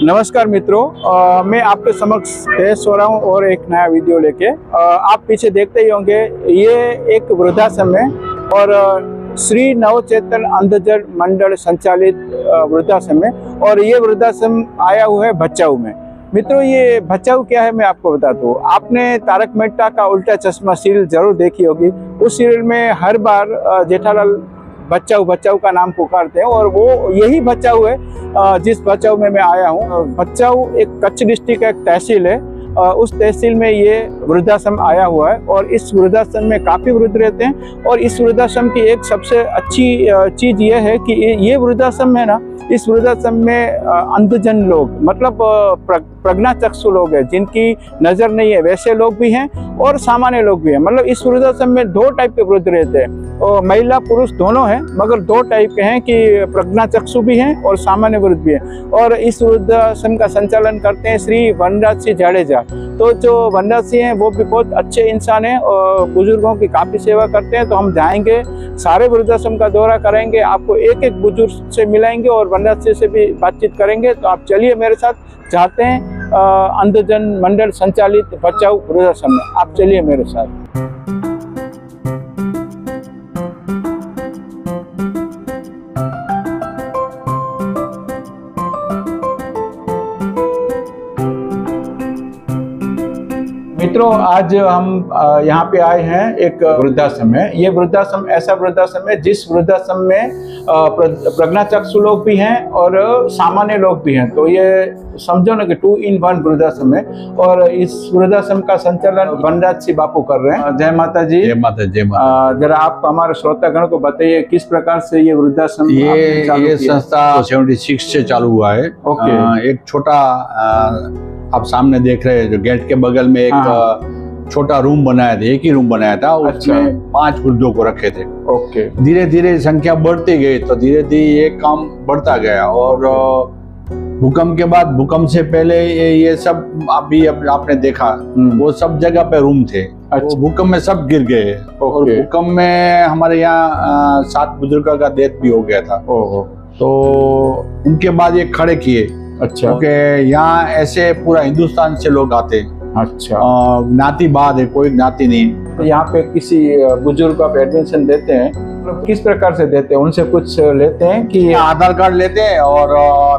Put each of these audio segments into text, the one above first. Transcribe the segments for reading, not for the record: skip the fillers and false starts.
नमस्कार मित्रों, मैं आपके समक्ष पेश हो रहा हूं और एक नया वीडियो लेके। आप पीछे देखते ही होंगे, ये एक वृद्धाश्रम है और श्री नवचेतन अंधजन मंडल संचालित वृद्धाश्रम है और ये वृद्धाश्रम आया हुआ है भचाऊ में। मित्रों, ये भचाऊ क्या है मैं आपको बता दूं। आपने तारक मेहता का उल्टा चश्मा सीरियल जरूर देखी होगी। उस सीरियल में हर बार जेठालाल भचाऊ भचाऊ का नाम पुकारते हैं और वो यही भचाऊ है जिस भचाऊ में मैं आया हूँ। भचाऊ एक कच्छ डिस्ट्रिक्ट का एक तहसील है। उस तहसील में ये वृद्धाश्रम आया हुआ है और इस वृद्धाश्रम में काफ़ी वृद्ध रहते हैं। और इस वृद्धाश्रम की एक सबसे अच्छी चीज़ ये है कि ये वृद्धाश्रम है ना, इस वृद्धाश्रम में अंधजन लोग, मतलब प्रज्ञाचक्षु लोग हैं, जिनकी नज़र नहीं है, वैसे लोग भी हैं और सामान्य लोग भी हैं। मतलब इस वृद्धाश्रम में दो टाइप के वृद्ध रहते हैं और महिला पुरुष दोनों हैं, मगर दो टाइप के हैं कि प्रज्ञाचक्षु भी हैं और सामान्य वृद्ध भी हैं। और इस वृद्धाश्रम का संचालन करते हैं श्री वनराज सिंह जाडेजा। तो जो वनराज सिंह हैं वो भी बहुत अच्छे इंसान हैं और बुजुर्गों की काफ़ी सेवा करते हैं। तो हम जाएंगे, सारे वृद्धाश्रम का दौरा करेंगे, आपको एक एक बुजुर्ग से मिलाएंगे और वनराज सिंह से भी बातचीत करेंगे। तो आप चलिए मेरे साथ, जाते हैं अंधजन मंडल संचालित भचाऊ वृद्धाश्रम में। आप चलिए मेरे साथ। मित्रों, आज हम यहाँ पे आए हैं, एक वृद्धाश्रम है। ये वृद्धाश्रम ऐसा वृद्धाश्रम है जिस वृद्धाश्रम में प्रज्ञाचक्षु लोग भी हैं और सामान्य लोग भी हैं। तो ये समझो ना कि 2 in 1 वृद्धाश्रम है और इस वृद्धाश्रम का संचालन वनराज सिंह बापू कर रहे हैं। जय माता जी। जय माता, जय माता। जरा आप हमारे श्रोतागण को बताइए किस प्रकार से ये वृद्धाश्रम ये संस्था 76 से चालू हुआ है। ओके। एक छोटा आप सामने देख रहे हैं, जो गेट के बगल में एक छोटा रूम बनाया था, एक ही रूम बनाया था। उसमें 5 वृद्धों को रखे थे। ओके। धीरे धीरे संख्या बढ़ती गई, तो धीरे धीरे ये काम बढ़ता गया। और भूकंप के बाद, भूकंप से पहले ये सब अभी आपने देखा, वो सब जगह पे रूम थे। वो भूकंप में सब गिर गए और भूकंप में हमारे यहाँ 7 बुजुर्गों का डेथ भी हो गया था। तो उनके बाद ये खड़े किए। अच्छा। क्योंकि यहाँ ऐसे पूरा हिंदुस्तान से लोग आते हैं। अच्छा। ज्ञाति बाद है, कोई ज्ञाति नहीं। तो यहाँ पे किसी बुजुर्ग को आप एडमिशन देते हैं, मतलब किस प्रकार से देते हैं? उनसे कुछ लेते हैं कि आधार कार्ड लेते हैं और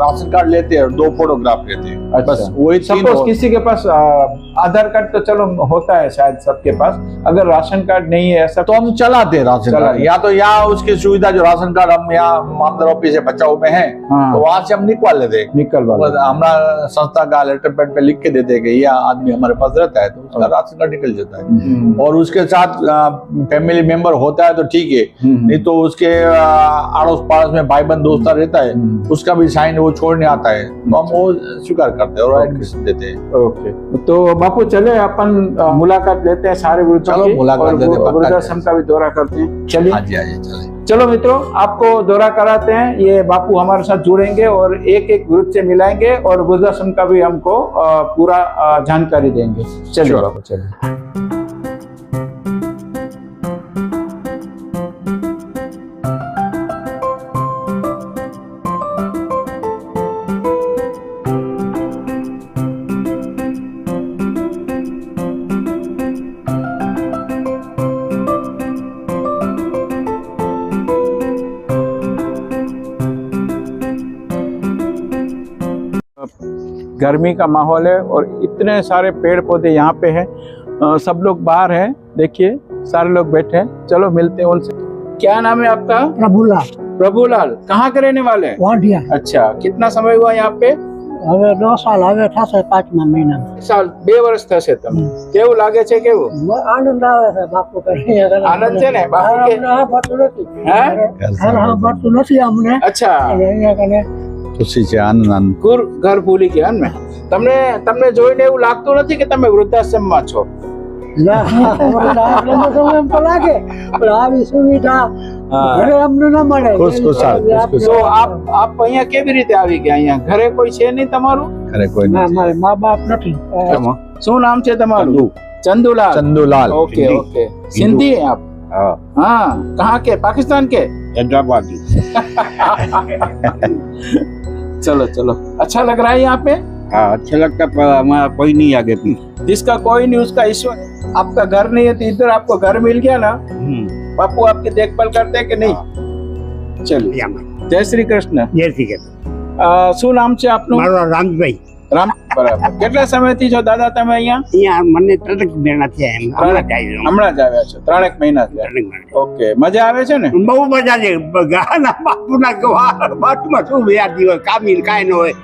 राशन कार्ड लेते हैं और 2 फोटोग्राफ लेते हैं। अच्छा। बस वही। सपोज किसी के पास आधार कार्ड तो चलो होता है शायद सबके पास, अगर राशन कार्ड नहीं है ऐसा, तो हम चलाते हैं राशन कार्ड। या तो यहाँ उसकी सुविधा, जो राशन कार्ड हम यहाँ मामदार ऑफिस भचाऊ में है, तो वहां से हम निकलवा लेते हैं। हमारा संस्था का लेटर पैड पे लिख के देते हैं कि यह आदमी हमारे पास रहता है, तो उसका राशन कार्ड निकल जाता है। और उसके साथ फैमिली मेंबर होता है तो ठीक है, नहीं तो उसके आड़ोस पड़ोस में भाई बंद दोस्त रहता है, उसका भी साइन वो छोड़ने आता है, तो हम वो स्वीकार करते हैं और एडमिशन देते हैं। ओके। तो बापू चले अपन मुलाकात लेते हैं सारे वृद्धों की, मुलाकात लेते हैं, वृद्धाश्रम का भी दौरा करते हैं। चलिए। हाँ जी, चले। चलो मित्रों, आपको दौरा कराते हैं। ये बापू हमारे साथ जुड़ेंगे और एक एक वृद्ध से मिलाएंगे और वृद्धाश्रम का भी हमको पूरा जानकारी देंगे। चलिए बापू, चलिए। गर्मी का माहौल है और इतने सारे पेड़ पौधे यहाँ पे हैं। सब लोग बाहर हैं, देखिए सारे लोग बैठे हैं। चलो मिलते हैं उनसे। क्या नाम है आपका? प्रभुलाल। प्रभुलाल, कहाँ के रहने वाले हैं? वाडिया। अच्छा, कितना समय हुआ यहाँ पे? હવે 2 સાલ હવે થશે 5મા મહિનામાં। साल 2 વર્ષ થશે તમને? કેવું લાગે છે? કેવું આનંદ આવે છે બાપુ કરી? આનંદ છે ને બાપુ કે? હા, પડતું નથી। હે? હા, પડતું નથી અમને। अच्छा, અહીંયા કને ખુશી છે, આનંદ। ઘર ભૂલી ગયા ને? તમને જોઈને એવું લાગતું નથી કે તમે વૃદ્ધાશ્રમમાં છો? ના, એમ તો લાગે, પણ આવી સુવિધા ઘરે અમને ન મળે। ખુશખુશાલ। તો આપ અહીંયા કેવી રીતે આવી ગયા? અહીંયા ઘરે કોઈ છે નહીં તમારું? ઘરે કોઈ ના, નથી। મારા મા બાપ નથી। શું નામ છે તમારું? चंदूलाल। चंदूलाल। Okay okay. सिंधी हैं आप? हाँ। कहाँ के? पाकिस्तान के? हैदराबादी। चलो चलो, अच्छा लग रहा है यहाँ पे? हाँ, अच्छा लगता, पर हमारा कोई नहीं आगे पीछे। जिसका कोई नहीं उसका ईश्वर। आपका घर नहीं है तो इधर आपको घर मिल गया ना। बापू आपकी देखभाल करते हैं कि नहीं? चलिए, जय श्री कृष्ण। जय श्री कृष्ण। શું નામ છે આપનું? મારું રામભાઈ. રામ, બરાબર. કેટલા સમયથી છો દાદા તમે અહીંયા? અહીંયા મને 3 મહિના થયા એમ. હમણાં જ આવ્યા છો? 3 મહિના થયા. ઓકે, મજા આવે છે ને? બહુ મજા છે. ગાના બાપુના વાતમાં શું બે દિવસ કામી કાંઈ ન હોય.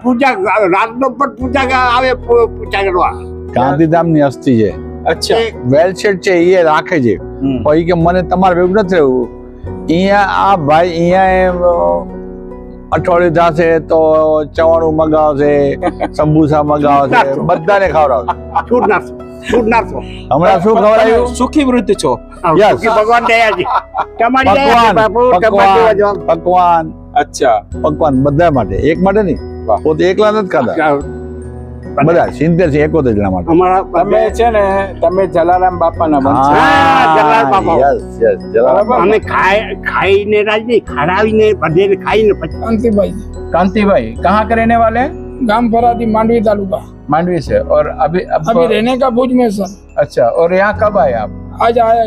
પૂજા રાતનો પણ પૂજા આવે, પૂજા કરવા. ગાંધીધામની અસ્થિ છે. અચ્છા, વેલસેટ છે એ રાખે છે. પછી કે મને તમારે ભેગું નથી રહેવું. અહીંયા આ ભાઈ અહીંયા અઠવાડિયું થશે તો ચવાણું મગાવશે, સમબુસા મગાવશે, બધાને ખવડાવશે. હમણાં શું ખવડાવ્યું? સુખી વૃદ્ધ છો. યસ, ભગવાન દયા છે. તમારી દયા છે બાપુ. પકવાન. અચ્છા, પકવાન બધા માટે, એક માટે નહીં. પોતે એકલા નથી ખાતા, બધા 70 છે 71 જણા માટે. તમે છે ને, તમે જલારામ બાપાના વંશજ. જલારામ બાપા. Yes yes, Jalaram. અમે ખાઈને રાજી ખરાવીને બધે ખાઈને પછી कांति कांति भाई कहाँ के रहने वाले हैं? गांव फरादी मांडवी तालुका। मांडवी से। और अभी रहने का भुज में सर। अच्छा, और यहाँ कब आए आप? आज आया।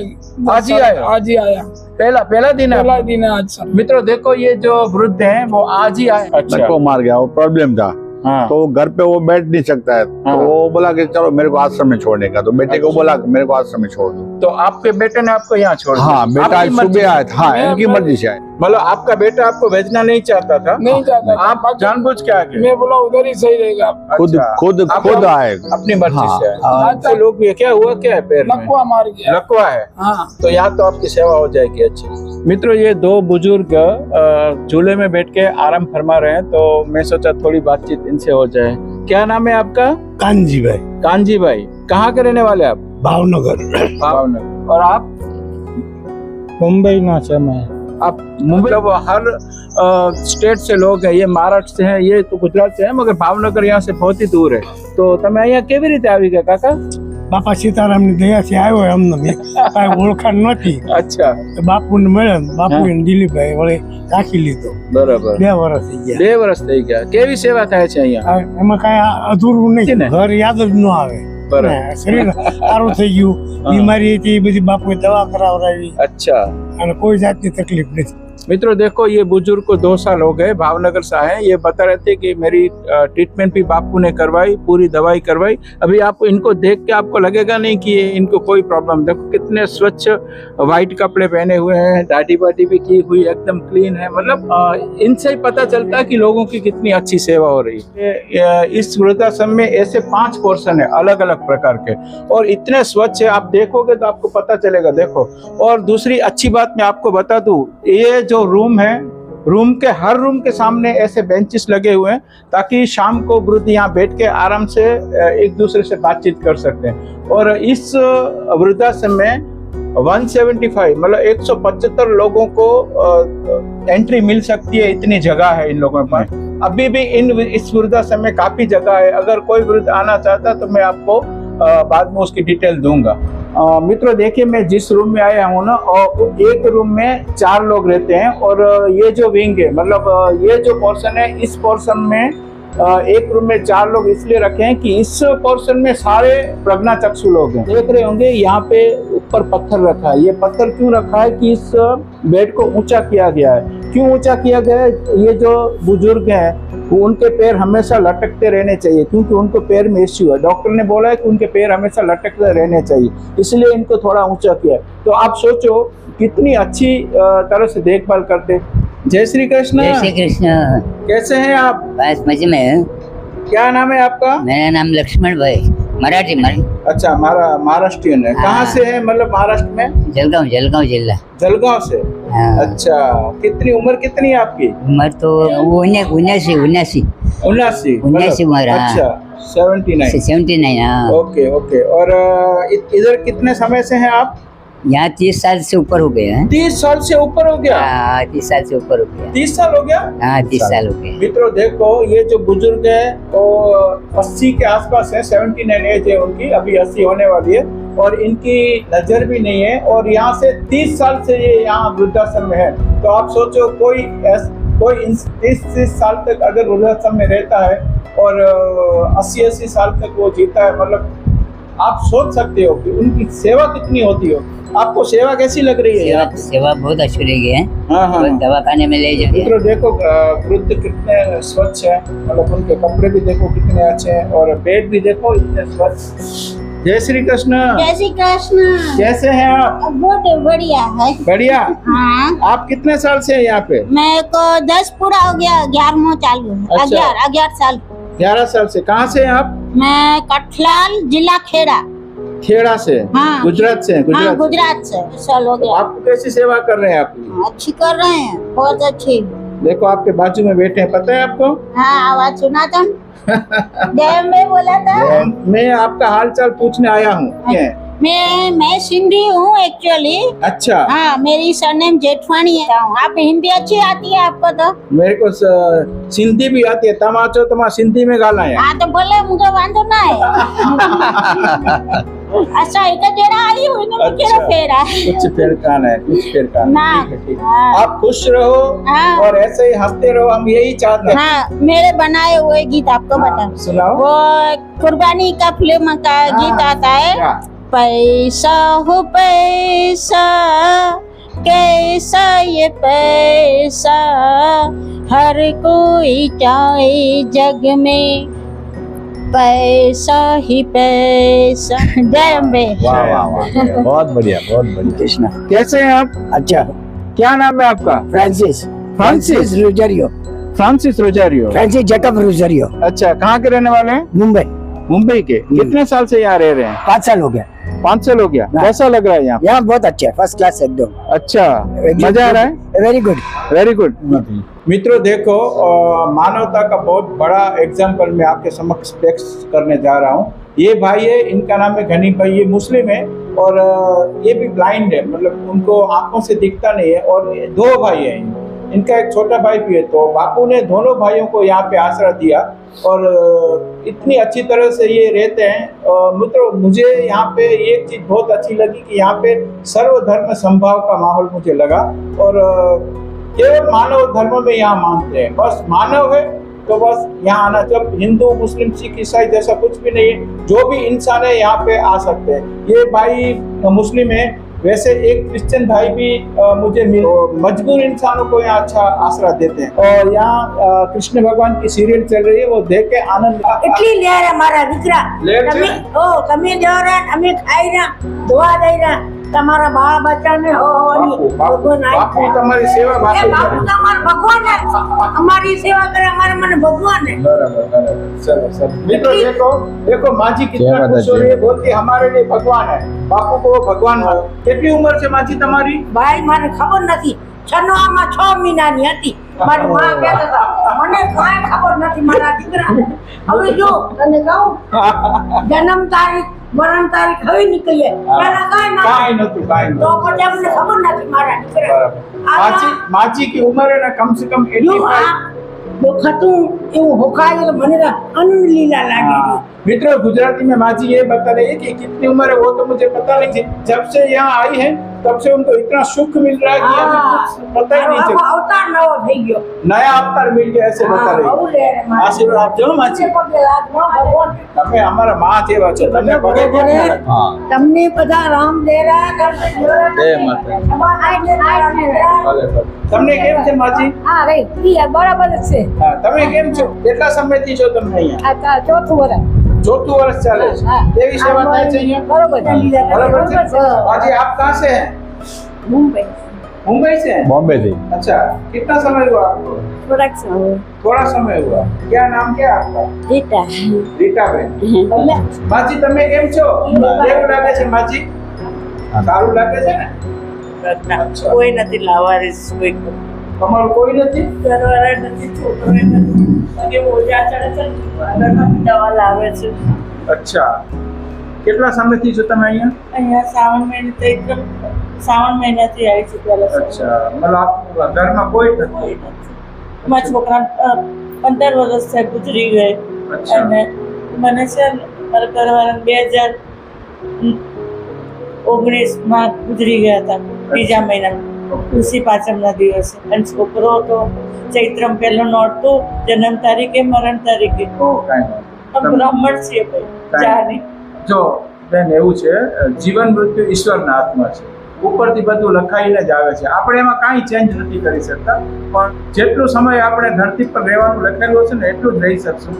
आज ही आए? आज ही आया। पहला दिन है? पहला दिन है आज सर। मित्रों देखो, ये जो वृद्ध हैं वो आज ही आए। अच्छा, को मार गया, वो प्रॉब्लम था। हाँ। तो घर पे वो बैठ नहीं सकता है। हाँ। तो वो बोला कि चलो मेरे को आश्रम में छोड़ने का। तो बेटे को बोला कि मेरे को आश्रम में छोड़ दो। तो आपके बेटे ने आपको यहाँ छोड़ दिया? हाँ, बेटा आज सुबह आया था। हाँ, इनकी मर्जी से आए। मतलब आपका बेटा आपको भेजना नहीं चाहता था? नहीं चाहता। आप जानबूझ के आ गए? मैं बोला उधर ही सही रहेगा। खुद अच्छा, खुद आप खुद आए अपनी मर्जी हाँ, से आए। हाँ। आज से लोग ये क्या हुआ, क्या है पैर में? लकवा मार गया। लकवा है? हाँ। तो यहाँ तो आपकी सेवा हो जाएगी। अच्छी। मित्रों, ये 2 बुजुर्ग झूले में बैठ के आराम फरमा रहे हैं, तो मैं सोचा थोड़ी बातचीत इनसे हो जाए। क्या नाम है आपका? कानजी भाई। कांजी भाई। कहाँ के रहने वाले आप? भावनगर। भावनगर। और आप? मुंबई ना से मैं। आप मुंबई? मतलब हर स्टेट से लोग हैं। ये महाराष्ट्र से हैं, ये तो गुजरात से है, मगर भावनगर यहाँ से बहुत ही दूर है। तो તમે અહીંયા કેવી રીતે આવી ગયા કાકા? બાપા સીતારામની દયાથી આવ્યો અમને. કાંઈ ઓળખાણ નહોતી. अच्छा, તો બાપુને મળ્યો, બાપુએ દિલીપભાઈ વળે રાખી લીધો. બરાબર. 2 વર્ષ થઈ ગયા. 2 વર્ષ થઈ ગયા. કેવી સેવા થાય છે અહીંયા? એમાં કાંઈ અધૂરું છે નહીં. ને? ઘર યાદ જ ન આવે. બરાબર. શરીર સારું થઈ ગયું. બીમારી હતી એ બધી બાપુએ દવા કરાવડાવી अच्छा। અને કોઈ જાતની તકલીફ નથી. मित्रों देखो, ये बुजुर्ग को 2 साल हो गए, भावनगर से आए। ये बता रहे थे कि मेरी ट्रीटमेंट भी बापू ने करवाई, पूरी दवाई करवाई। अभी आप इनको देख के आपको लगेगा नहीं कि इनको कोई प्रॉब्लम। देखो कितने स्वच्छ व्हाइट कपड़े पहने हुए हैं, दाढ़ी बाटी भी की हुई, एकदम क्लीन है। मतलब इनसे ही पता चलता है कि लोगों की कितनी अच्छी सेवा हो रही है। इस वृद्धाश्रम में ऐसे 5 पोर्शन है अलग अलग प्रकार के, और इतने स्वच्छ है, आप देखोगे तो आपको पता चलेगा। देखो, और दूसरी अच्छी बात मैं आपको बता दूं, ये जो रूम है, रूम के हर रूम के सामने ऐसे बेंचेस लगे हुए हैं, ताकि शाम को वृद्ध यहाँ बैठ के आराम से एक दूसरे से बातचीत कर सकते हैं। और इस वृद्धाश्रम में 175 मतलब 175 लोगों को एंट्री मिल सकती है, इतनी जगह है इन लोगों के पास। अभी भी इस वृद्धाश्रम में काफी जगह है। अगर कोई वृद्ध आना चाहता तो मैं आपको बाद में उसकी डिटेल दूंगा। मित्रों देखिए, मैं जिस रूम में आया हूँ ना, और एक रूम में 4 लोग रहते हैं। और ये जो विंग है, मतलब ये जो पोर्शन है, इस पोर्शन में एक रूम में 4 लोग इसलिए रखे हैं कि इस पोर्शन में सारे प्रज्ञाचक्षु लोग हैं। देख रहे होंगे यहाँ पे ऊपर पत्थर रखा है। ये पत्थर क्यों रखा है कि इस बेड को ऊंचा किया गया है। क्यों ऊंचा किया गया है? ये जो बुजुर्ग हैं उनके पैर हमेशा लटकते रहने चाहिए, क्योंकि उनको पैर में इश्यू है। डॉक्टर ने बोला है कि उनके पैर हमेशा लटकते रहने चाहिए, इसलिए इनको थोड़ा ऊंचा किया। तो आप सोचो कितनी अच्छी तरह से देखभाल करते। जय श्री कृष्ण। जय श्री कृष्ण। कैसे हैं आप? बस मजे में। क्या नाम है आपका? मेरा नाम लक्ष्मण भाई। मराठी अच्छा, महाराष्ट्रियन है। कहाँ से है, मतलब महाराष्ट्र में? जलगांव जिला। जलगांव से। हाँ। अच्छा, कितनी उम्र कितनी है आपकी? उम्र तो 79 उम्र। अच्छा, 79। हाँ। Okay okay. और इधर कितने समय से हैं आप? यहाँ 30 साल से ऊपर हो गए हैं। 30 साल से ऊपर हो गया? हाँ, 30 साल से ऊपर हो गया। 30 साल हो गया? हाँ, 30 साल हो गए। मित्रों देखो, ये जो बुजुर्ग है वो 80 के आसपास है, 79 एज है उनकी, अभी 80 होने वाली है। और इनकी नजर भी नहीं है, और यहाँ से 30 साल से ये यहाँ वृद्धाश्रम में है। तो आप सोचो, कोई 30 साल तक अगर वृद्धाश्रम में रहता है और 80 साल तक वो जीता है, मतलब आप सोच सकते हो कि उनकी सेवा कितनी होती हो। आपको सेवा कैसी लग रही है यहाँ सेवा पे? सेवा बहुत अच्छी लगी है। हाँ हाँ और दवाखाने में ले जाते हैं। मित्रों देखो वृद्ध कितने स्वच्छ है, मतलब उनके कपड़े भी देखो कितने अच्छे हैं और बेड भी देखो इतने स्वच्छ। जय श्री कृष्ण। जय श्री कृष्ण। कैसे हैं आप? बहुत बढ़िया है। बढ़िया। हाँ, आप कितने साल से हैं यहाँ पे? मेरे को 10 पूरा हो गया, 11वां चालू है। अच्छा। 11 साल। 11 साल से। कहाँ से हैं आप? मैं कठलाल, जिला खेड़ा। खेड़ा से? हाँ। गुजरात से? हाँ, गुजरात से। साल हो गया। आपको कैसी सेवा कर रहे हैं आप? अच्छी कर रहे हैं, बहुत अच्छी। देखो आपके बाजू में बैठे हैं, पता है आपको? हाँ, आवाज सुना था। जय में बोला था। मैं आपका हाल चाल पूछने आया हूँ। मैं सिंधी हूँ एक्चुअली। अच्छा। हाँ, मेरी सरनेम जेठवानी है। आप हिंदी अच्छी आती है आपको? तो मेरे को सिंधी भी आती है। तमा चो तमा सिंधी में गाना है। हाँ, तो बोले मुझे वांधो ना है। अच्छा, एक जरा आई हुई ना, अच्छा। फेरा कुछ फेर कान है, कुछ फेर कान ना। है। ठीक है, ठीक है। हाँ। आप खुश रहो हाँ। और ऐसे ही हंसते रहो, हम यही चाहते हैं। हाँ, मेरे बनाए हुए गीत आपको बता। सुनाओ। वो कुर्बानी का फिल्म का गीत आता है। क्या? पैसा हो पैसा, कैसा ये पैसा, हर कोई चाहे जग में पैसा ही पैसा। जय अम्बे। वाह वाह वाह, बहुत बढ़िया, बहुत बढ़िया। कृष्णा, कैसे हैं आप? अच्छा, क्या नाम है आपका? Francis Francis Rosario. Francis Rosario. Francis Jacob Rosario, अच्छा, कहाँ के रहने वाले हैं? मुंबई। मुंबई के। कितने साल से यहाँ रह रहे हैं? 5 साल हो गया। 5 साल हो गया। कैसा लग रहा है यहाँ? यहाँ बहुत अच्छा है, फर्स्ट क्लास एकदम। अच्छा, मजा आ रहा है? Very good. Very good. मित्रों देखो, मानवता का बहुत बड़ा एग्जाम्पल मैं आपके समक्ष पेश करने जा रहा हूँ। ये भाई है, इनका नाम है गनी भाई। ये मुस्लिम है और ये भी ब्लाइंड है, मतलब उनको आंखों से दिखता नहीं है। और 2 भाई हैं, इनका एक छोटा भाई भी है। तो बापू ने दोनों भाइयों को यहाँ पे आसरा दिया और इतनी अच्छी तरह से ये रहते हैं। मित्रों, मुझे यहाँ पे एक चीज़ बहुत अच्छी लगी कि यहाँ पे सर्वधर्म संभाव का माहौल मुझे लगा। और केवल मानव धर्म में यहाँ मानते हैं, बस मानव है तो बस यहाँ आना। जब हिंदू मुस्लिम सिख ईसाई जैसा कुछ भी नहीं है, जो भी इंसान है यहाँ पे आ सकते हैं। ये भाई मुस्लिम है, वैसे एक क्रिश्चियन भाई भी मुझे मिले। मजबूर इंसानों को यहाँ अच्छा आसरा देते हैं। और यहाँ कृष्ण भगवान की सीरियल चल रही है, वो देख के आनंद। इटली ले रहा हमारा दीकरा, તમે દો રે, અમે ખાઈ રહ્યા, દુઆ દઈ રહ્યા, તમારા બાળ બચ્ચાને હો ભગવાન बापू तुम्हारी सेवा એ બાપુ તમારા ભગવાન અમારી સેવા કરે, અમારે મને ભગવાન है। चलो चलो मित्रों, देखो देखो माजी कितना खुश हो रही है, बोलती हमारे लिए भगवान है। बापू को वो भगवान मानो। कितनी उम्र से माजी तुम्हारी? ભાઈ મને ખબર નથી, છનોમાં 6 મહિનાની હતી। મારી માં કહેતા હતા, મને કાંઈ ખબર નથી મારા દીકરાને। હવે જો તને કહું, જન્મ તારીખ મરણ તારીખ હવે નીકળીએ, પેલા કાંઈ કાંઈ નતું। નતું, કાંઈ તો નતું। પછી અમને ખબર નથી મારા દીકરા। बराबर। माजी की उम्र है ना कम से कम 85। દુઃખ હતું એવું હોખાયું તો મને આનંદ લીલા લાગેલી। मित्रों, गुजराती में माजी ये बता रही है कि कितनी उम्र है वो तो मुझे पता नहीं थी। जब से यहाँ आई है तब से उनको इतना सुख मिल रहा है कि हमें कुछ पता ही नहीं चला। અવતાર નવો થઈ ગયો। नया अवतार मिल गया ऐसे बता रही બહુ है। લે રે મારા। आशीर्वाद આપજો माजी। પગે લાગવા ભગવાન। તમે અમારા માં જેવા છો, તમને પગે કેમ ના લાગે? हाँ, તમને બધા રામ દેરા તમને जय माता दी। તમને કેમ છે માજી? હા રે ઈ બરાબર જ છે। હા, તમે કેમ છો? કેટલા સમયથી છો તમે અહીંયા? આ ચોથું વર્ષ। ચોથું વર્ષ ચાલે છે। हाँ। કેવી સેવા થાય છે અહીંયા? બરોબર बराबर से। माजी आप कहाँ से हैं? મુંબઈ मुंबई से हैं? बॉम्बे थी। अच्छा, कितना समय हुआ आपको? થોડાક સમય थोड़ा समय हुआ। क्या नाम क्या है आपका? રીટા રીટા બેન। માજી તમે કેમ છો? કેવું લાગે છે માજી? સારું લાગે છે ને? अच्छा। કોઈ નથી લાવારીસ, કોઈ તમારું કોઈ નથી? ઘરવાળા નથી, છોકરો નથી, અને ઓજા ચડે છે, આગળમાંથી દવા લાવે છે। अच्छा, કેટલા સમયથી છો તમે અહીંયા? અહીંયા શ્રાવણ મહિને તો એકદમ શ્રાવણ મહિનાથી આવી છું પહેલા। अच्छा, मतलब आप ઘરમાં કોઈ નથી? કોઈ નથી। મારા છોકરા 15 વર્ષ થયા ગુજરી ગયે अच्छा। અને મને છે ને મારા ઘરવાળા 2019 માં ગુજરી ગયા હતા, બીજા મહિનામાં। તુલસી પાચમના દિવસે અને છોકરો તો ચૈત્રમ પહેલો નોરતું જન્મ તારીખે મરણ તારીખે બ્રાહ્મણ છે ભાઈ જાને જો બેન એવું છે જીવન મૃત્યુ ઈશ્વરના હાથમાં છે ઉપરથી બધું લખાઈને જ આવે છે આપણે એમાં કાંઈ ચેન્જ નથી કરી શકતા પણ જેટલો સમય આપણે ધરતી પર રહેવાનું લખેલું હશે ને એટલું જ રહી શકશું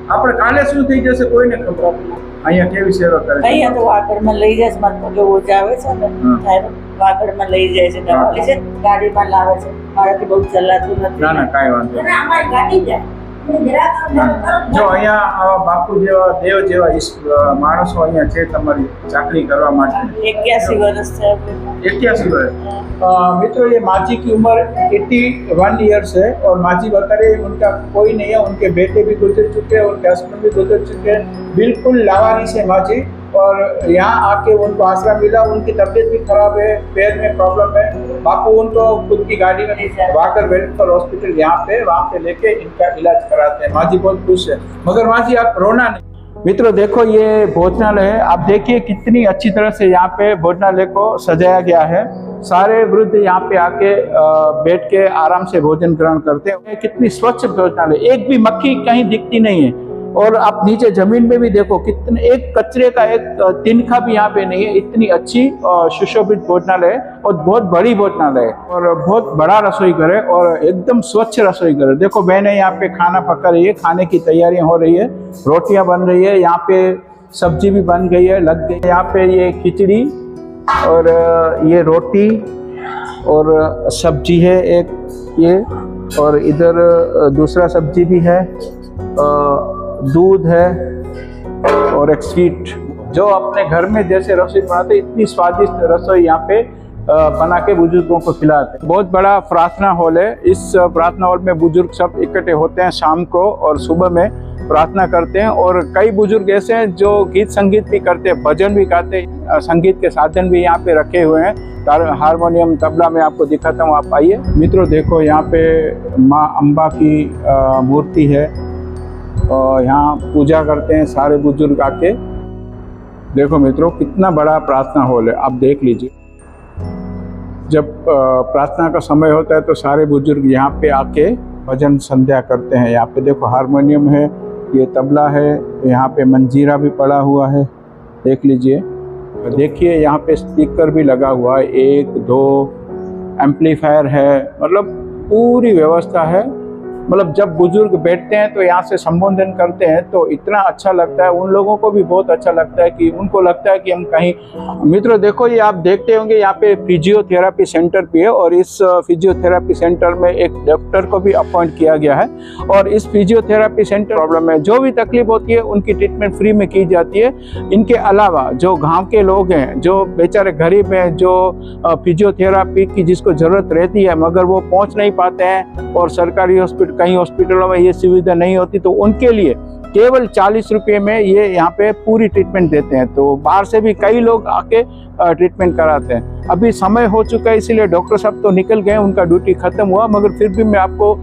આપણે કાલે શું થઈ જશે કોઈને ખબર નથી અહીંયા કેવી સેવા કરે છે અહીંયા તો વાગડમાં લઈ જાય છે મારે પગે ઓજા આવે છે ને ત્યારે વાગડમાં લઈ જાય છે દવા લે છે ગાડીમાં લાવે છે મારાથી બહુ ચલાતું નથી ના ના કાંઈ વાંધો અને અમારી ગાડી જાય જો અહીંયા આવા બાપુ જેવા દેવ જેવા માણસો અહીંયા છે તમારી ચાકરી કરવા માટે 81 વર્ષ થયા 81 वर्ष मित्रों ये माँ जी की उम्र 81 ईयर्स है और माँ जी बता रहे उनका कोई नहीं है उनके बेटे भी गुजर चुके हैं उनके हस्बैंड भी गुजर चुके हैं बिल्कुल लावारिस है माँ जी और यहाँ आके उनको आसरा मिला उनकी तबीयत भी खराब है पैर में प्रॉब्लम है बापू उनको खुद की गाड़ी में वाकर वेलफेयर हॉस्पिटल यहाँ पे वहाँ पे लेके इनका इलाज कराते हैं माँ जी बहुत खुश है मगर माँ जी आप रोना नहीं मित्रों देखो ये भोजनालय है आप देखिए कितनी अच्छी तरह से यहाँ पे भोजनालय को सजाया गया है सारे वृद्ध यहाँ पे आके बैठ के आराम से भोजन ग्रहण करते हैं कितनी स्वच्छ भोजनालय एक भी मक्खी कहीं दिखती नहीं है और आप नीचे जमीन में भी देखो कितने एक कचरे का एक तिनका भी यहाँ पे नहीं है इतनी अच्छी सुशोभित भोजनालय है और बहुत बड़ी भोजनालय है और बहुत बड़ा रसोई घर है और एकदम स्वच्छ रसोई घर है देखो बहनें यहाँ पे खाना पका रही है खाने की तैयारियां हो रही है रोटियां बन रही है यहाँ पे सब्जी भी बन गई है लग गई यहाँ पे ये खिचड़ी और ये रोटी और सब्जी है एक ये और इधर दूसरा सब्जी भी है दूध है और एक स्वीट जो अपने घर में जैसे रसोई बनाते इतनी स्वादिष्ट रसोई यहाँ पे बना के बुजुर्गों को खिलाते हैं बहुत बड़ा प्रार्थना हॉल है इस प्रार्थना हॉल में बुजुर्ग सब इकट्ठे होते हैं शाम को और सुबह में प्रार्थना करते हैं और कई बुजुर्ग ऐसे हैं जो गीत संगीत भी करते हैं भजन भी गाते हैं संगीत के साधन भी यहाँ पे रखे हुए हैं हारमोनियम तबला में आपको दिखाता हूँ आप आइए मित्रों देखो यहाँ पे माँ अम्बा की मूर्ति है और यहाँ पूजा करते हैं सारे बुजुर्ग आके देखो मित्रों कितना बड़ा प्रार्थना हॉल है आप देख लीजिए जब प्रार्थना का समय होता है तो सारे बुजुर्ग यहाँ पे आके भजन संध्या करते हैं यहाँ पे देखो हारमोनियम है ये तबला है यहाँ पे मंजीरा भी पड़ा हुआ है देख लीजिए देखिए यहाँ पे स्पीकर भी लगा हुआ है 1 2 एम्पलीफायर है मतलब पूरी व्यवस्था है मतलब जब बुजुर्ग बैठते हैं तो यहाँ से संबोधन करते हैं तो इतना अच्छा लगता है उन लोगों को भी बहुत अच्छा लगता है कि उनको लगता है कि हम कहीं मित्रों देखो ये आप देखते होंगे यहाँ पे फिजियोथेरापी सेंटर भी है और इस फिजियोथेरापी सेंटर में एक डॉक्टर को भी अपॉइंट किया गया है और इस फिजियोथेरापी सेंटर प्रॉब्लम में जो भी तकलीफ होती है उनकी ट्रीटमेंट फ्री में की जाती है इनके अलावा जो गाँव के लोग हैं जो बेचारे गरीब हैं जो फिजियोथेरापी की जिसको ज़रूरत रहती है मगर वो पहुँच नहीं पाते हैं और सरकारी हॉस्पिटल कई हॉस्पिटलों में ये सुविधा नहीं होती तो उनके लिए केवल 40 रुपये में ये यहाँ पे पूरी ट्रीटमेंट देते हैं तो बाहर से भी कई लोग आके ट्रीटमेंट कराते हैं अभी समय हो चुका है इसीलिए डॉक्टर साहब तो निकल गए उनका ड्यूटी खत्म हुआ मगर फिर भी मैं आपको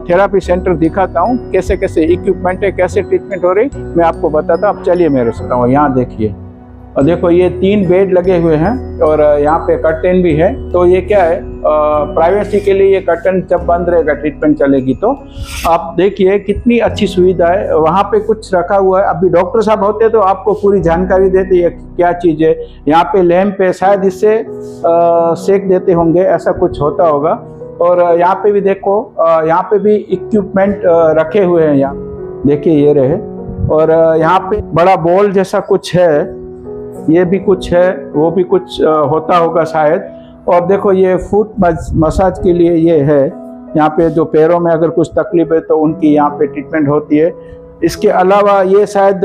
थेरापी सेंटर दिखाता हूँ कैसे कैसे इक्विपमेंट है कैसे ट्रीटमेंट हो रही मैं आपको बताता हूँ अब चलिए मेरे साथ हूँ यहाँ देखिए और देखो ये 3 बेड लगे हुए हैं और यहाँ पे कर्टन भी है तो ये क्या है प्राइवेसी के लिए ये कर्टन जब बंद रहेगा ट्रीटमेंट चलेगी तो आप देखिए कितनी अच्छी सुविधा है वहाँ पे कुछ रखा हुआ है अभी डॉक्टर साहब होते तो आपको पूरी जानकारी देते ये क्या चीज़ है यहाँ पे लैंप है शायद इससे सेक देते होंगे ऐसा कुछ होता होगा और यहाँ पे भी देखो यहाँ पे भी इक्विपमेंट रखे हुए हैं यहाँ देखिए ये रहे और यहाँ पे बड़ा बॉल जैसा कुछ है ये भी कुछ है वो भी कुछ होता होगा शायद और देखो ये फुट मसाज के लिए ये है यहाँ पे जो पैरों में अगर कुछ तकलीफ है तो उनकी यहाँ पे ट्रीटमेंट होती है इसके अलावा ये शायद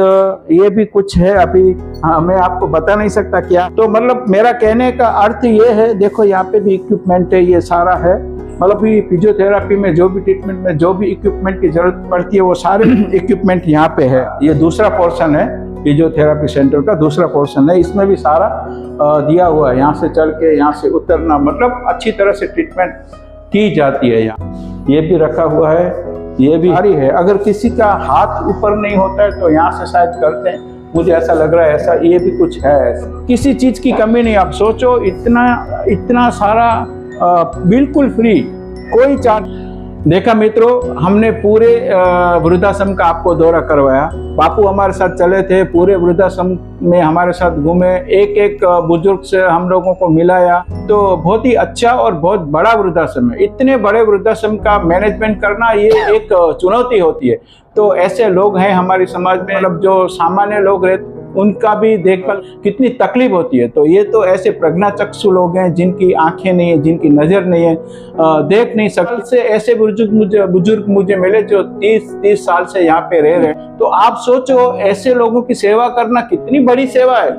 ये भी कुछ है अभी हाँ मैं आपको बता नहीं सकता क्या तो मतलब मेरा कहने का अर्थ ये है देखो यहाँ पे भी इक्विपमेंट है ये सारा है मतलब फिजियोथेरापी में जो भी ट्रीटमेंट में जो भी इक्विपमेंट की जरूरत पड़ती है वो सारे इक्विपमेंट यहाँ पे है ये दूसरा पोर्शन है फिजियोथेरापी सेंटर का दूसरा पोर्शन है इसमें भी सारा दिया हुआ है यहाँ से चल के यहाँ से उतरना मतलब अच्छी तरह से ट्रीटमेंट की जाती है यहाँ ये भी रखा हुआ है ये भी भारी है अगर किसी का हाथ ऊपर नहीं होता है तो यहाँ से शायद करते हैं मुझे ऐसा लग रहा है ऐसा ये भी कुछ है किसी चीज़ की कमी नहीं आप सोचो इतना सारा बिल्कुल फ्री, कोई चार्ज। देखा मित्रों, हमने पूरे वृद्धाश्रम का आपको दौरा करवाया। बापू हमारे साथ चले थे, पूरे वृद्धाश्रम में हमारे साथ घूमे, एक एक बुजुर्ग से हम लोगों को मिलाया। तो बहुत ही अच्छा और बहुत बड़ा वृद्धाश्रम है। इतने बड़े वृद्धाश्रम का मैनेजमेंट करना ये एक चुनौती होती है। तो ऐसे लोग हैं हमारे समाज में, मतलब जो सामान्य लोग रहते उनका भी देखभाल कितनी तकलीफ होती है। तो ये तो ऐसे प्रज्ञाचक्षु लोग हैं जिनकी आंखें नहीं है, जिनकी नजर नहीं है, देख नहीं सकते। से ऐसे बुजुर्ग मुझे मिले जो 30 साल से यहाँ पे रह रहे हैं। तो आप सोचो, ऐसे लोगों की सेवा करना कितनी बड़ी सेवा है।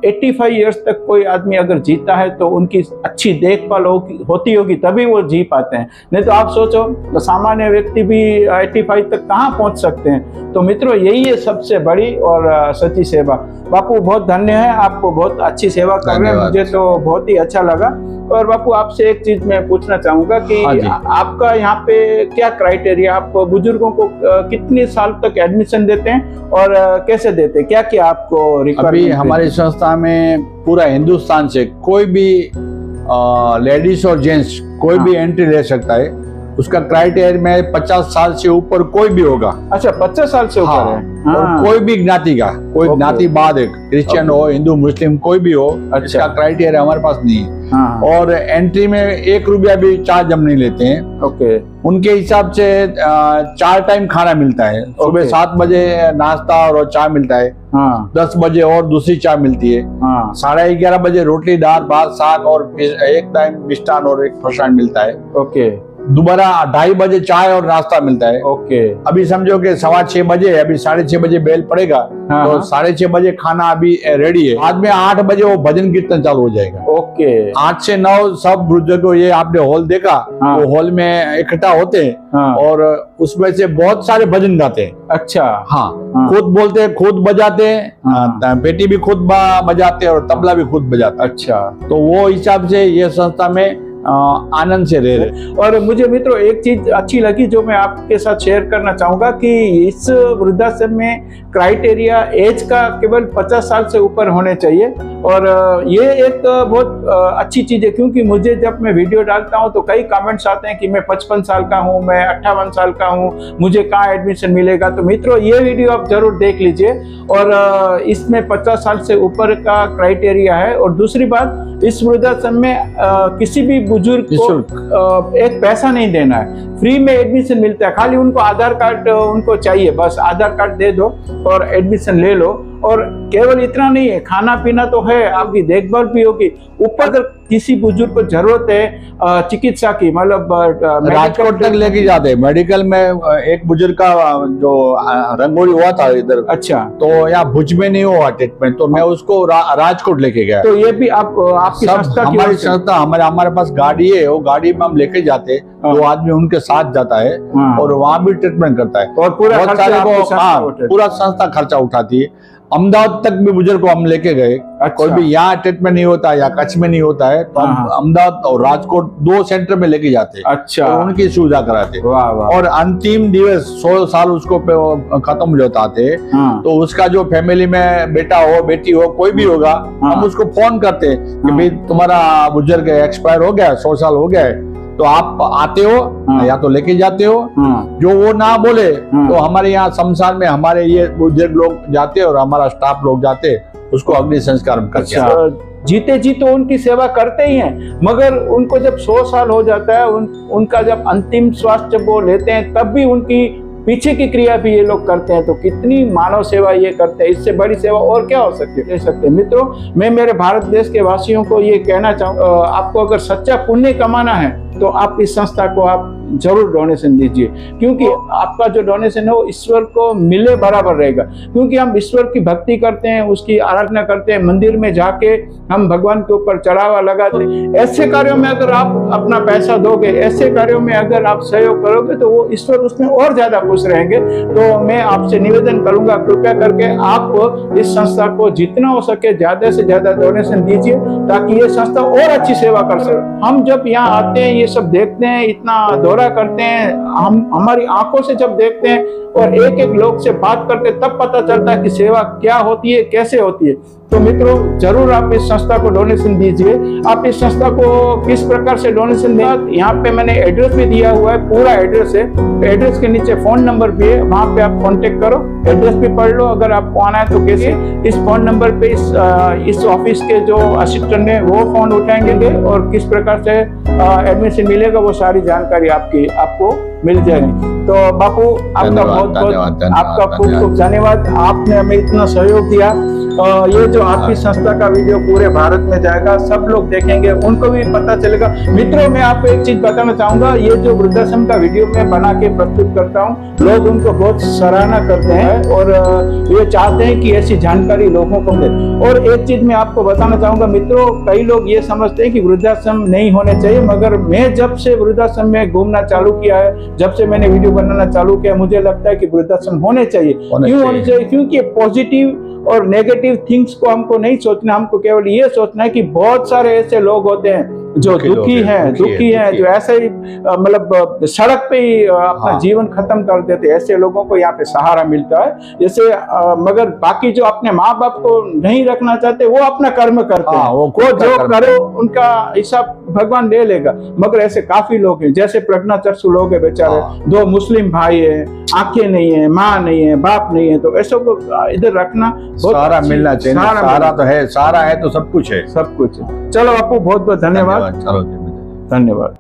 85 ईयर्स तक कोई आदमी अगर जीता है तो उनकी अच्छी देखभाल होती होगी तभी वो जी पाते हैं। नहीं तो आप सोचो, तो सामान्य व्यक्ति भी 85 तक कहाँ पहुँच सकते हैं। तो मित्रों, यही है सबसे बड़ी और सच्ची सेवा। बापू बहुत धन्य है, आपको बहुत अच्छी सेवा कर रहे हैं, मुझे तो बहुत ही अच्छा लगा। और बापू आपसे एक चीज मैं पूछना चाहूंगा कि आपका यहाँ पे क्या क्राइटेरिया, आप बुजुर्गों को कितने साल तक एडमिशन देते हैं और कैसे देते हैं, क्या क्या आपको रिक्वायरमेंट? अभी हमारी संस्था में पूरा हिंदुस्तान से कोई भी लेडीज और जेंट्स कोई भी एंट्री ले सकता है। उसका क्राइटेरिया में 50 साल से ऊपर कोई भी होगा। अच्छा, 50 साल से ऊपर है। और कोई भी ज्ञाति का, कोई ज्ञाति बाद एक क्रिश्चियन हो, हिंदू, मुस्लिम, कोई भी हो, इसका क्राइटेरिया हमारे पास नहीं है। और एंट्री में 1 रुपया भी चार्ज हम नहीं लेते हैं। ओके। उनके हिसाब से 4 टाइम खाना मिलता है। सुबह 7 बजे नाश्ता और चाय मिलता है। 10 बजे और दूसरी चाय मिलती है। 11:30 बजे रोटी, दाल, भात, साग और एक टाइम मिष्ठान और एक फरसाण मिलता है। ओके। दोबारा 2:30 बजे चाय और नाश्ता मिलता है। ओके। अभी समझो कि 6:15 बजे, अभी 6:30 बजे बेल पड़ेगा। तो 6:30 बजे खाना अभी रेडी है। बाद में 8 बजे वो भजन कीर्तन चालू हो जाएगा। ओके। 8 से 9 सब बुजुर्ग, ये आपने हॉल देखा, वो हॉल में इकट्ठा होते हैं और उसमें से बहुत सारे भजन गाते हैं। अच्छा। हाँ, खुद बोलते हैं, खुद बजाते हैं, पेटी भी खुद बजाते हैं और तबला भी खुद बजाते हैं। अच्छा। तो वो हिसाब से ये संस्था में आनंद से रह रहे। और मुझे मित्रों एक चीज अच्छी लगी जो मैं आपके साथ शेयर करना चाहूंगा कि इस वृद्धाश्रम में क्राइटेरिया एज का केवल 50 साल से ऊपर होने चाहिए। और ये एक बहुत अच्छी चीज है, क्योंकि मुझे जब मैं वीडियो डालता हूं तो कई कमेंट्स आते हैं कि मैं 55 साल का हूं, मैं 58 साल का हूं, मुझे कहाँ एडमिशन मिलेगा। तो मित्रों, ये वीडियो आप जरूर देख लीजिए। और इसमें 50 साल से ऊपर का क्राइटेरिया है। और दूसरी बात, इस वृद्धाश्रम में किसी भी बुजुर्ग को एक पैसा नहीं देना है, फ्री में एडमिशन मिलता है। खाली उनको आधार कार्ड उनको चाहिए, बस आधार कार्ड दे दो और एडमिशन ले लो। और केवल इतना नहीं है, खाना पीना तो है, आपकी देखभाल भी होगी। ऊपर अगर किसी बुजुर्ग को जरूरत है चिकित्सा की, मतलब राजकोट तक लेके जाते हैं मेडिकल में। एक बुजुर्ग का जो रंगोली हुआ था इधर, अच्छा, तो यहाँ भुज में नहीं हुआ ट्रीटमेंट, तो मैं उसको राजकोट लेके गया। तो ये भी आपकी संस्था की? हमारी संस्था, हमारे पास गाड़ी है, वो गाड़ी में हम लेके जाते हैं। वो आदमी उनके साथ जाता है और वहाँ भी ट्रीटमेंट करता है। और पूरा संस्था खर्चा उठाती है। अहमदाबाद तक भी बुजुर्ग को हम लेके गए। अच्छा। कोई भी यहाँ ट्रीटमेंट नहीं होता या कच्छ में नहीं होता है तो हम अहमदाबाद और राजकोट 2 सेंटर में लेके जाते हैं। अच्छा। तो उनकी सुविधा कराते। वाह वाह। और अंतिम दिवस 100 साल उसको खत्म हो जाता है, तो उसका जो फैमिली में बेटा हो, बेटी हो, कोई भी होगा, हम उसको फोन करते हैं कि भाई तुम्हारा बुजुर्ग एक्सपायर हो गया, 100 साल हो गया है, तो आप आते हो या तो लेके जाते हो। जो वो ना बोले तो हमारे यहाँ शमशान में हमारे ये बुजुर्ग लोग जाते हैं और हमारा स्टाफ लोग जाते, उसको अग्नि संस्कार करते हैं। जीते जी तो उनकी सेवा करते ही हैं, मगर उनको जब 100 साल हो जाता है, उनका जब अंतिम श्वास जब वो लेते हैं, तब भी उनकी पीछे की क्रिया भी ये लोग करते हैं। तो कितनी मानव सेवा ये करते हैं, इससे बड़ी सेवा और क्या हो सकती है। मित्रों, मैं मेरे भारत देश के वासियों को ये कहना चाहूँ, आपको अगर सच्चा पुण्य कमाना है तो आप इस संस्था को आप जरूर डोनेशन दीजिए, क्योंकि आपका जो डोनेशन है वो ईश्वर को मिले बराबर रहेगा। क्योंकि हम ईश्वर की भक्ति करते हैं, उसकी आराधना करते हैं, मंदिर में जाके हम भगवान के ऊपर चढ़ावा लगाते हैं। ऐसे कार्यों में अगर आप अपना पैसा दोगे, ऐसे कार्यों में अगर आप सहयोग करोगे, तो वो ईश्वर उसमें और ज्यादा खुश रहेंगे। तो मैं आपसे निवेदन करूंगा, कृपया करके आप इस संस्था को जितना हो सके ज्यादा से ज्यादा डोनेशन दीजिए, ताकि ये संस्था और अच्छी सेवा कर सके। हम जब यहाँ आते हैं, ये सब देखते हैं, इतना दौरा करते हैं, हम हमारी आंखों से जब देखते हैं और एक एक लोग से बात करते, तब पता चलता है कि सेवा क्या होती है, कैसे होती है। तो मित्रों जरूर आप इस संस्था को डोनेशन दीजिए। आप इस संस्था को किस प्रकार से डोनेशन दें, यहाँ पे मैंने एड्रेस भी दिया हुआ है, पूरा एड्रेस है। एड्रेस के नीचे फोन नंबर भी है, वहां पे आप कांटेक्ट करो, एड्रेस भी पढ़ लो। अगर आपको आना है तो कैसे इस फोन नंबर पे इस ऑफिस के जो असिस्टेंट है वो फोन उठाएंगे और किस प्रकार से एडमिशन मिलेगा वो सारी जानकारी आपको मिल जाएगी। तो बापू आपका बहुत आपका खूब धन्यवाद, आपने हमें इतना सहयोग दिया। ये जो आपकी संस्था का वीडियो पूरे भारत में जाएगा, सब लोग देखेंगे, उनको भी पता चलेगा। मित्रों मैं आपको एक चीज बताना चाहूंगा, ये जो वृद्धाश्रम का वीडियो मैं बना के प्रस्तुत करता हूँ, लोग उनको बहुत सराहना करते हैं और ये चाहते हैं कि ऐसी जानकारी लोगों को मिले। और एक चीज मैं आपको बताना चाहूंगा मित्रों, कई लोग ये समझते हैं कि वृद्धाश्रम नहीं होने चाहिए, मगर मैं जब से वृद्धाश्रम में घूमना चालू किया है, जब से मैंने वीडियो बनाना चालू किया, मुझे लगता है कि वृद्धाश्रम होने चाहिए। क्यों होने चाहिए? क्योंकि पॉजिटिव और नेगेटिव थिंग्स को हमको नहीं सोचना, हमको केवल ये सोचना है कि बहुत सारे ऐसे लोग होते हैं जो दुखी हैं, जो ऐसे ही मतलब सड़क पे ही अपना जीवन खत्म कर देते, ऐसे लोगों को यहाँ पे सहारा मिलता है। जैसे मगर बाकी जो अपने माँ बाप को नहीं रखना चाहते वो अपना कर्म करते हैं, वो जो करे उनका हिसाब भगवान ले लेगा। मगर ऐसे काफी लोग हैं, जैसे प्रज्ञाचक्षु लोग है बेचारे, 2 मुस्लिम भाई है, आंखें नहीं है, माँ नहीं है, बाप नहीं है, तो ऐसो को इधर रखना सहारा मिलना चाहिए। सहारा तो है, सहारा है तो सब कुछ है, सब कुछ है। चलो आपको बहुत बहुत धन्यवाद, चलो धन्यवाद।